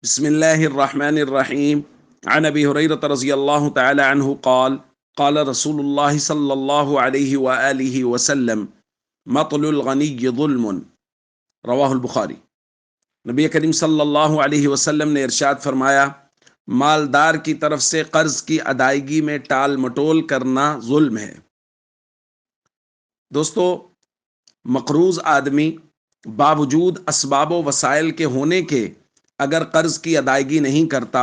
بسم الله الرحمن الرحيم. عن أبي هريرة رضي الله تعالى عنه قال قال رسول الله صلى الله عليه وآله وسلم مطل الغني ظلم. رواہ البخاری. نبی کریم صلی اللہ علیہ وسلم نے ارشاد فرمایا، مالدار کی طرف سے قرض کی ادائیگی میں ٹال مٹول کرنا ظلم ہے۔ دوستو، مقروض آدمی باوجود اسباب و وسائل کے ہونے کے اگر قرض کی ادائیگی نہیں کرتا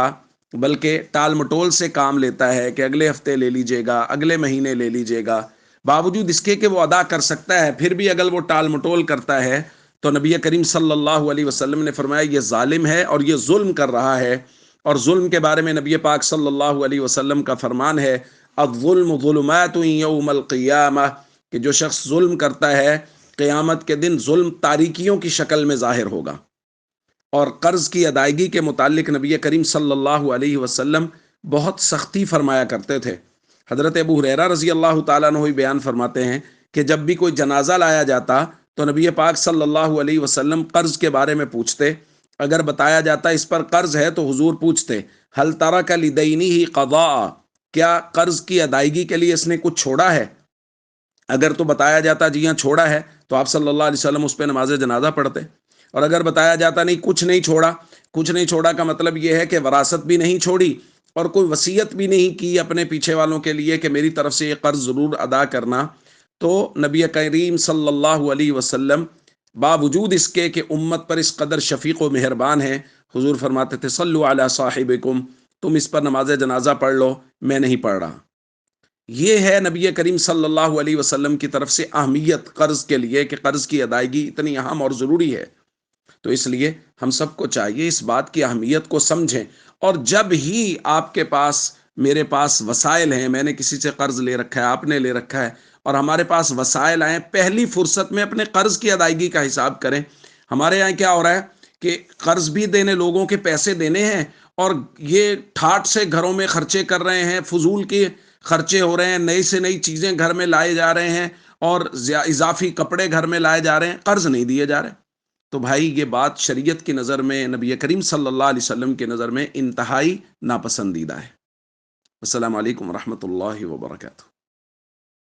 بلکہ ٹال مٹول سے کام لیتا ہے کہ اگلے ہفتے لے لیجئے گا، اگلے مہینے لے لیجئے گا، باوجود اس کے کہ وہ ادا کر سکتا ہے پھر بھی اگر وہ ٹال مٹول کرتا ہے تو نبی کریم صلی اللہ علیہ وسلم نے فرمایا یہ ظالم ہے اور یہ ظلم کر رہا ہے۔ اور ظلم کے بارے میں نبی پاک صلی اللہ علیہ وسلم کا فرمان ہے، الظلم ظلمات یوم القیامہ، کہ جو شخص ظلم کرتا ہے قیامت کے دن ظلم تاریکیوں کی شکل میں ظاہر ہوگا۔ اور قرض کی ادائیگی کے متعلق نبی کریم صلی اللہ علیہ وسلم بہت سختی فرمایا کرتے تھے۔ حضرت ابو ہریرہ رضی اللہ تعالیٰ عنہ بیان فرماتے ہیں کہ جب بھی کوئی جنازہ لایا جاتا تو نبی پاک صلی اللہ علیہ وسلم قرض کے بارے میں پوچھتے۔ اگر بتایا جاتا اس پر قرض ہے تو حضور پوچھتے، ہل ترک لدینہ قضاء، کیا قرض کی ادائیگی کے لیے اس نے کچھ چھوڑا ہے؟ اگر تو بتایا جاتا جی ہاں چھوڑا ہے تو آپ صلی اللہ علیہ وسلم اس پہ نماز جنازہ پڑھتے۔ اور اگر بتایا جاتا نہیں کچھ نہیں چھوڑا کا مطلب یہ ہے کہ وراثت بھی نہیں چھوڑی اور کوئی وصیت بھی نہیں کی اپنے پیچھے والوں کے لیے کہ میری طرف سے یہ قرض ضرور ادا کرنا، تو نبی کریم صلی اللہ علیہ وسلم باوجود اس کے کہ امت پر اس قدر شفیق و مہربان ہے، حضور فرماتے تھے صلو علی صاحبکم، تم اس پر نماز جنازہ پڑھ لو، میں نہیں پڑھ رہا۔ یہ ہے نبی کریم صلی اللہ علیہ وسلم کی طرف سے اہمیت قرض کے لیے کہ قرض کی ادائیگی اتنی اہم اور ضروری ہے۔ تو اس لیے ہم سب کو چاہیے اس بات کی اہمیت کو سمجھیں، اور جب ہی آپ کے پاس میرے پاس وسائل ہیں، میں نے کسی سے قرض لے رکھا ہے، آپ نے لے رکھا ہے، اور ہمارے پاس وسائل آئیں، پہلی فرصت میں اپنے قرض کی ادائیگی کا حساب کریں۔ ہمارے یہاں کیا ہو رہا ہے کہ قرض بھی دینے، لوگوں کے پیسے دینے ہیں، اور یہ ٹھاٹ سے گھروں میں خرچے کر رہے ہیں، فضول کے خرچے ہو رہے ہیں، نئی سے نئی چیزیں گھر میں لائے جا رہے ہیں، اور اضافی کپڑے گھر میں لائے جا رہے ہیں، قرض نہیں دیے جا رہے۔ تو بھائی یہ بات شریعت کی نظر میں، نبی کریم صلی اللہ علیہ وسلم کی نظر میں انتہائی ناپسندیدہ ہے۔ السلام علیکم ورحمۃ اللہ وبرکاتہ۔